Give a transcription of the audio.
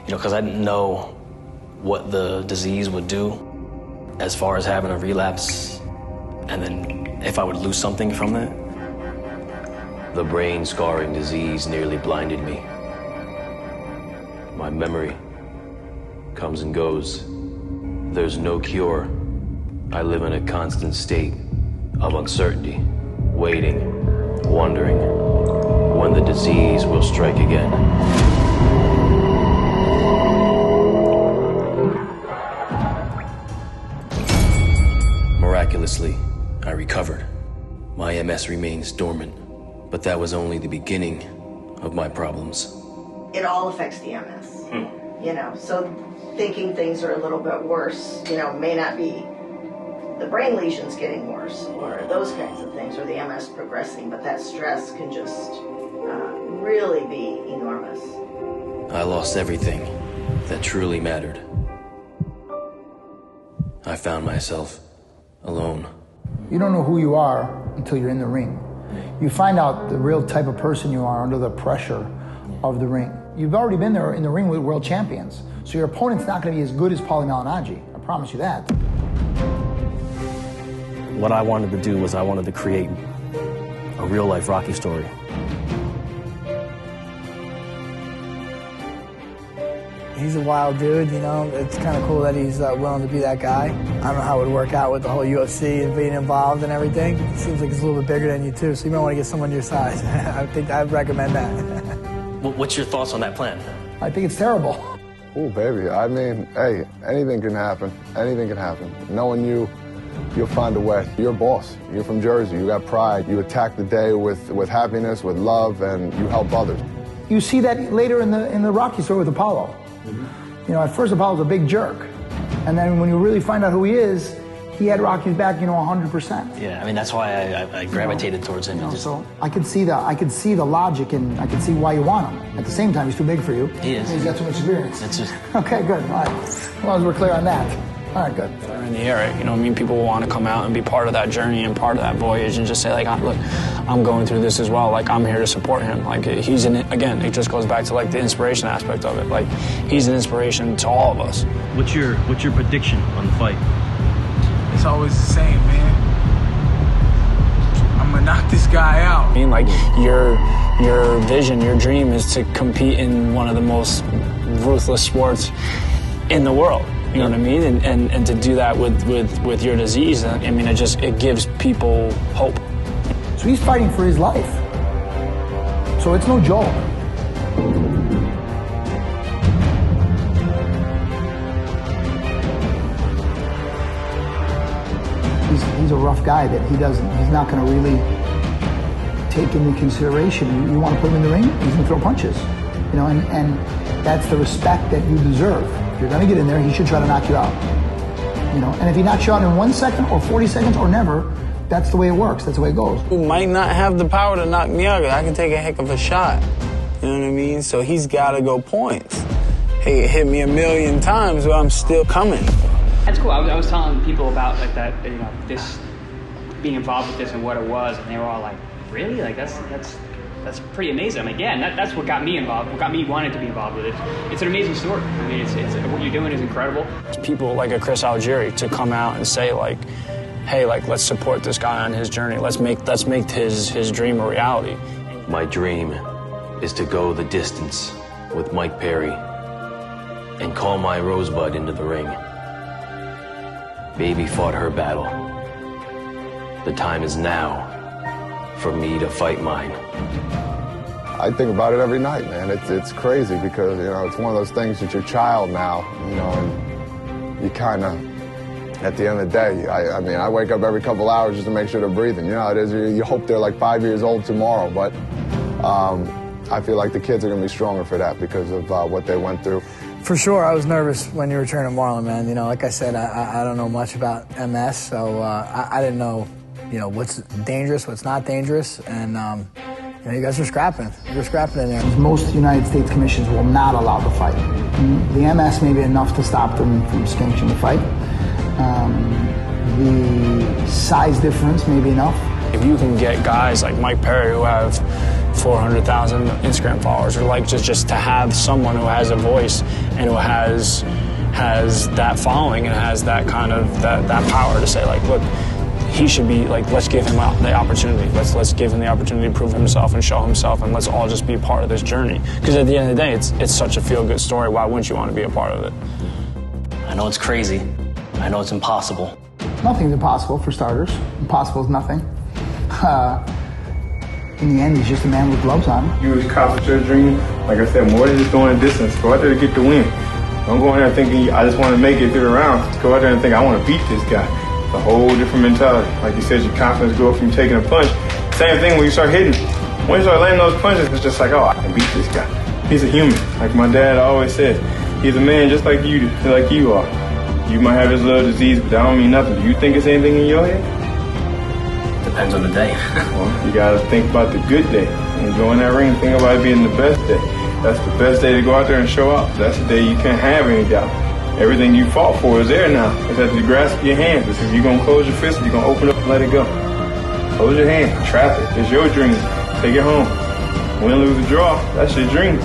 because I didn't know what the disease would do as far as having a relapse, and then if I would lose something from that. The brain scarring disease nearly blinded me. My memory comes and goes. There's no cure. I live in a constant state of uncertainty, waiting, wondering when the disease will strike again. Miraculously, I recovered. My MS remains dormant, but that was only the beginning of my problems. It all affects the MS, so thinking things are a little bit worse, may not be the brain lesions getting worse or those kinds of things, or the MS progressing, but that stress can just really be enormous. I lost everything that truly mattered. I found myself alone. You don't know who you are until you're in the ring. You find out the real type of person you are under the pressure of the ring. You've already been there in the ring with world champions, so your opponent's not going to be as good as Paulie Malignaggi. I promise you that. What I wanted to do was I wanted to create a real-life Rocky story. He's a wild dude, It's kind of cool that he's willing to be that guy. I don't know how it would work out with the whole UFC and being involved and everything. It seems like he's a little bit bigger than you, too, so you might want to get someone your size. I think I'd recommend that. What's your thoughts on that plan? I think it's terrible. Oh, baby. I mean, hey, anything can happen. Anything can happen. Knowing you, you'll find a way. You're a boss. You're from Jersey. You got pride. You attack the day with happiness, with love, and you help others. You see that later in the Rocky story with Apollo. At first Apollo's a big jerk, and then when you really find out who he is, he had Rocky's back, 100%. Yeah, I mean that's why I gravitated towards him. So I could see the logic, and I could see why you want him. At the same time, he's too big for you. He is. He's got too much experience. That's just... Okay, good. All right. As long as we're clear on that. All right, good. In the air, people will want to come out and be part of that journey and part of that voyage and just say, look, I'm going through this as well. I'm here to support him. He's in it. Again, it just goes back to, the inspiration aspect of it. He's an inspiration to all of us. What's your prediction on the fight? It's always the same, man. I'm going to knock this guy out. Your vision, your dream is to compete in one of the most ruthless sports in the world. You know what I mean? And to do that with your disease, it gives people hope. So he's fighting for his life. So it's no joke. He's a rough guy that he's not going to really take into consideration. You want to put him in the ring, he's going to throw punches. And that's the respect that you deserve. If you're going to get in there, he should try to knock you out. And if he knocks you out in 1 second or 40 seconds or never, that's the way it works. That's the way it goes. He might not have the power to knock me out. I can take a heck of a shot. You know what I mean? So he's got to go points. He hit me 1,000,000 times, but I'm still coming. That's cool. I was telling people about that, this being involved with this and what it was, and they were all like, "Really? That's pretty amazing." That's what got me involved. What got me wanting to be involved with it. It's an amazing story. It's what you're doing is incredible. People like a Chris Algieri to come out and say hey, let's support this guy on his journey. Let's make his dream a reality. My dream is to go the distance with Mike Perry and call my Rosebud into the ring. Baby fought her battle. The time is now for me to fight mine. I think about it every night, man. It's crazy because, it's one of those things that your child now, and you kind of, at the end of the day, I wake up every couple hours just to make sure they're breathing. It is. You hope they're 5 years old tomorrow, but I feel like the kids are going to be stronger for that because of what they went through. For sure, I was nervous when you returned to Marlon, man. Like I said, I don't know much about MS, so I didn't know, what's dangerous, what's not dangerous, and you guys are scrapping. You're scrapping in there. Most United States commissions will not allow the fight. The MS may be enough to stop them from sanctioning the fight. The size difference may be enough. If you can get guys like Mike Perry who have 400,000 Instagram followers, or like just to have someone who has a voice and who has that following and has that kind of that power to say, like, look, he should be, like, let's give him the opportunity. Let's give him the opportunity to prove himself and show himself, and let's all just be part of this journey. Because at the end of the day, it's such a feel-good story. Why wouldn't you want to be a part of it? I know it's crazy. I know it's impossible. Nothing's impossible, for starters. Impossible is nothing. In the end, he's just a man with gloves on. You accomplish your dream, like I said, more than just going a distance. Go out there to get the win. Don't go in there thinking, I just want to make it through the round. Just go out there and think, I want to beat this guy. It's a whole different mentality. Like you said, your confidence goes from taking a punch. Same thing when you start hitting. When you start landing those punches, it's just like, oh, I can beat this guy. He's a human. Like my dad always said, he's a man just like you are. You might have this little disease, but that don't mean nothing. Do you think it's anything in your head? Depends on the day. Well, you gotta think about the good day. When you go in that ring, think about it being the best day. That's the best day to go out there and show up. That's the day you can't have any doubt. Everything you fought for is there now. It's at the grasp of your hands. It's if you're gonna close your fist, you're gonna open up and let it go. Close your hand, trap it. It's your dream. Take it home. Win, lose, or draw, that's your dream.